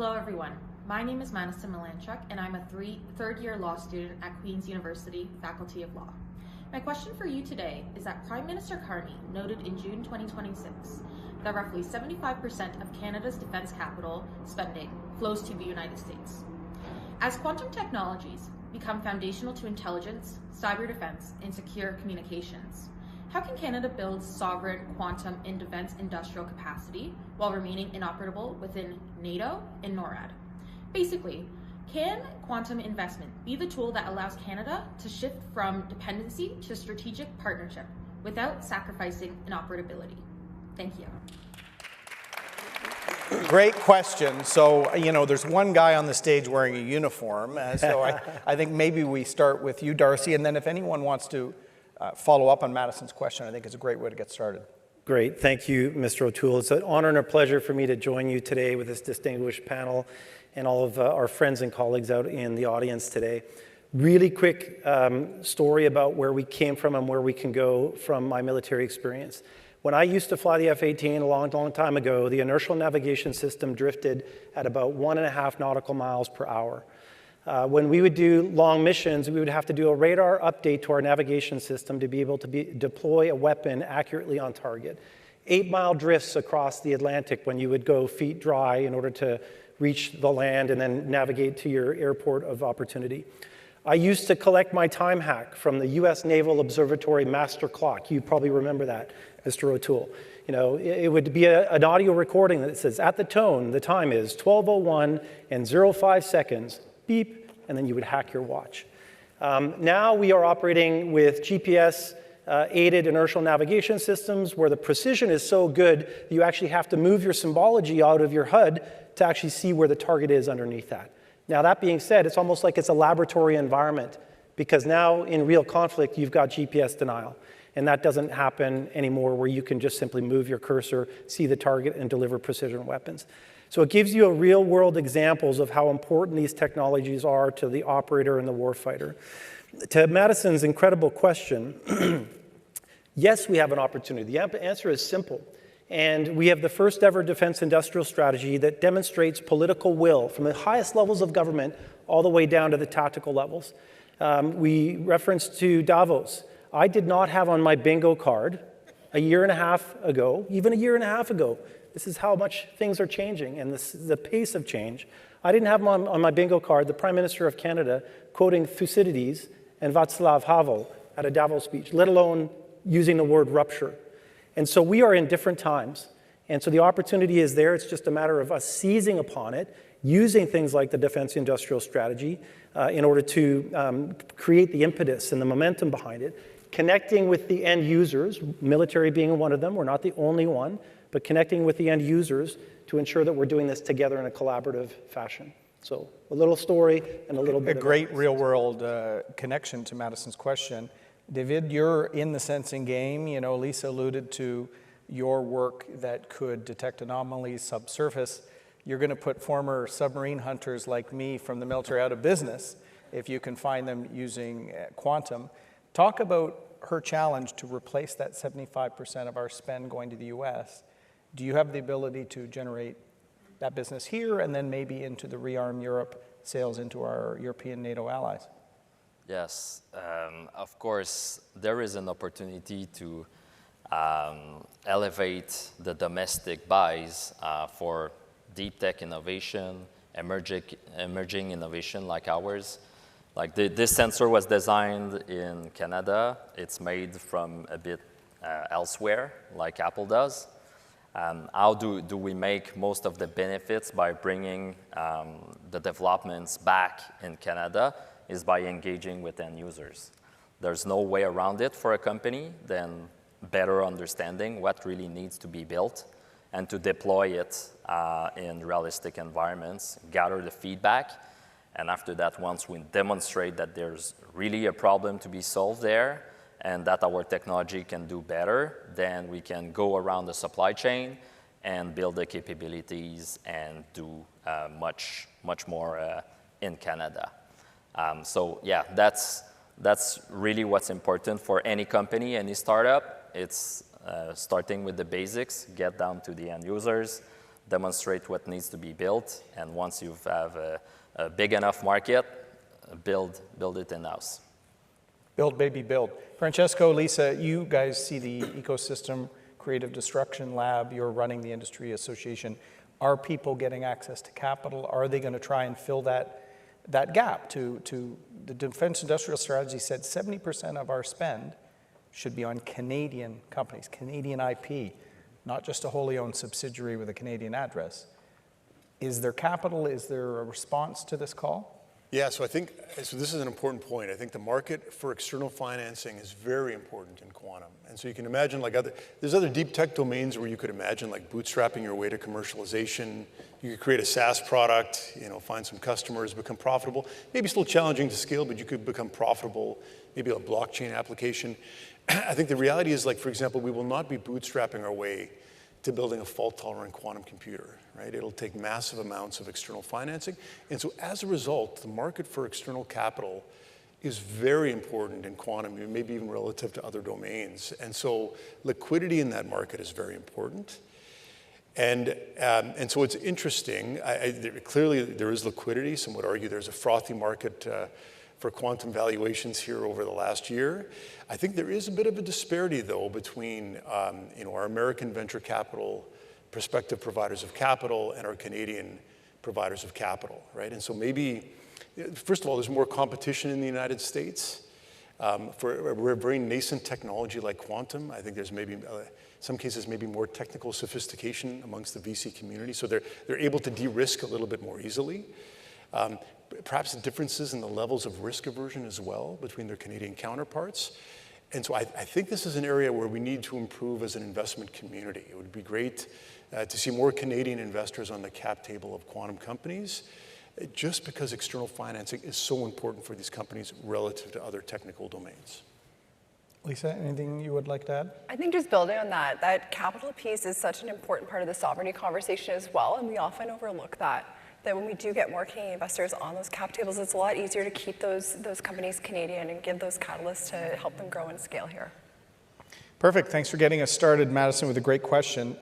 Hello everyone, my name is Madison Milanczak and I'm a third-year law student at Queen's University, Faculty of Law. My question for you today is that Prime Minister Carney noted in June 2026 that roughly 75% of Canada's defense capital spending flows to the United States. As quantum technologies become foundational to intelligence, cyber defense, and secure communications, how can Canada build sovereign quantum and defense industrial capacity while remaining inoperable within NATO and NORAD? Basically, can quantum investment be the tool that allows Canada to shift from dependency to strategic partnership without sacrificing inoperability? Thank you. Great question. So, there's one guy on the stage wearing a uniform, so I think maybe we start with you, Darcy, and then if anyone wants to follow up on Madison's question, I think it's a great way to get started. Great. Thank you, Mr. O'Toole. It's an honor and a pleasure for me to join you today with this distinguished panel and all of our friends and colleagues out in the audience today. Really quick story about where we came from and where we can go from my military experience. When I used to fly the F-18 a long, long time ago, the inertial navigation system drifted at about 1.5 nautical miles per hour. When we would do long missions, we would have to do a radar update to our navigation system to be able to deploy a weapon accurately on target. 8-mile drifts across the Atlantic when you would go feet dry in order to reach the land and then navigate to your airport of opportunity. I used to collect my time hack from the U.S. Naval Observatory Master Clock. You probably remember that, Mr. O'Toole. It would be an audio recording that says, at the tone, the time is 12:01 and 05 seconds, beep, and then you would hack your watch. Now we are operating with GPS-aided inertial navigation systems where the precision is so good you actually have to move your symbology out of your HUD to actually see where the target is underneath that. Now that being said, it's almost like it's a laboratory environment because now in real conflict you've got GPS denial. And that doesn't happen anymore where you can just simply move your cursor, see the target, and deliver precision weapons. So it gives you a real-world examples of how important these technologies are to the operator and the warfighter. To Madison's incredible question, yes, we have an opportunity. The answer is simple. And we have the first ever defense industrial strategy that demonstrates political will from the highest levels of government all the way down to the tactical levels. We referenced to Davos. I did not have on my bingo card a year and a half ago, even a year and a half ago. This is how much things are changing and the pace of change. I didn't have on my bingo card the Prime Minister of Canada quoting Thucydides and Václav Havel at a Davos speech, let alone using the word rupture. And so we are in different times. And so the opportunity is there. It's just a matter of us seizing upon it, using things like the defense industrial strategy in order to create the impetus and the momentum behind it, connecting with the end users, military being one of them. We're not the only one, but connecting with the end users to ensure that we're doing this together in a collaborative fashion. So a little story and a little bit of... A great real-world connection to Madison's question. David, you're in the sensing game. Lisa alluded to your work that could detect anomalies subsurface. You're going to put former submarine hunters like me from the military out of business if you can find them using quantum. Talk about her challenge to replace that 75% of our spend going to the US. Do you have the ability to generate that business here and then maybe into the Rearm Europe sales into our European NATO allies? Yes, of course, there is an opportunity to elevate the domestic buys for deep tech innovation, emerging innovation like ours. Like this sensor was designed in Canada. It's made from a bit elsewhere, like Apple does. How do we make most of the benefits by bringing the developments back in Canada is by engaging with end users. There's no way around it for a company than better understanding what really needs to be built and to deploy it in realistic environments, gather the feedback, and after that, once we demonstrate that there's really a problem to be solved there and that our technology can do better, then we can go around the supply chain and build the capabilities and do much more in Canada. So yeah, that's really what's important for any company, any startup. It's starting with the basics, get down to the end users, demonstrate what needs to be built, and once you have a big enough market, build it in-house. Build, baby, build. Francesco, Lisa, you guys see the Ecosystem Creative Destruction Lab. You're running the industry association. Are people getting access to capital? Are they going to try and fill that gap? To the Defense Industrial Strategy said 70% of our spend should be on Canadian companies, Canadian IP, not just a wholly owned subsidiary with a Canadian address. Is there capital? Is there a response to this call? Yeah, so this is an important point. I think the market for external financing is very important in quantum. And so you can imagine there's other deep tech domains where you could imagine like bootstrapping your way to commercialization. You could create a SaaS product, find some customers, become profitable. Maybe still challenging to scale, but you could become profitable, maybe a blockchain application. I think the reality is, like, for example, we will not be bootstrapping our way to building a fault-tolerant quantum computer, right? It'll take massive amounts of external financing. And so as a result, the market for external capital is very important in quantum, maybe even relative to other domains. And so liquidity in that market is very important. And so it's interesting. Clearly, there is liquidity. Some would argue there's a frothy market for quantum valuations here over the last year. I think there is a bit of a disparity, though, between our American venture capital prospective providers of capital and our Canadian providers of capital, right? And so maybe, first of all, there's more competition in the United States. For a very nascent technology like quantum, I think there's maybe, some cases, maybe more technical sophistication amongst the VC community, so they're able to de-risk a little bit more easily. Perhaps differences in the levels of risk aversion as well between their Canadian counterparts. And so I think this is an area where we need to improve as an investment community. It would be great to see more Canadian investors on the cap table of quantum companies, just because external financing is so important for these companies relative to other technical domains. Lisa, anything you would like to add? I think just building on that capital piece is such an important part of the sovereignty conversation as well, and we often overlook that when we do get more Canadian investors on those cap tables, it's a lot easier to keep those companies Canadian and give those catalysts to help them grow and scale here. Perfect. Thanks for getting us started, Madison, with a great question.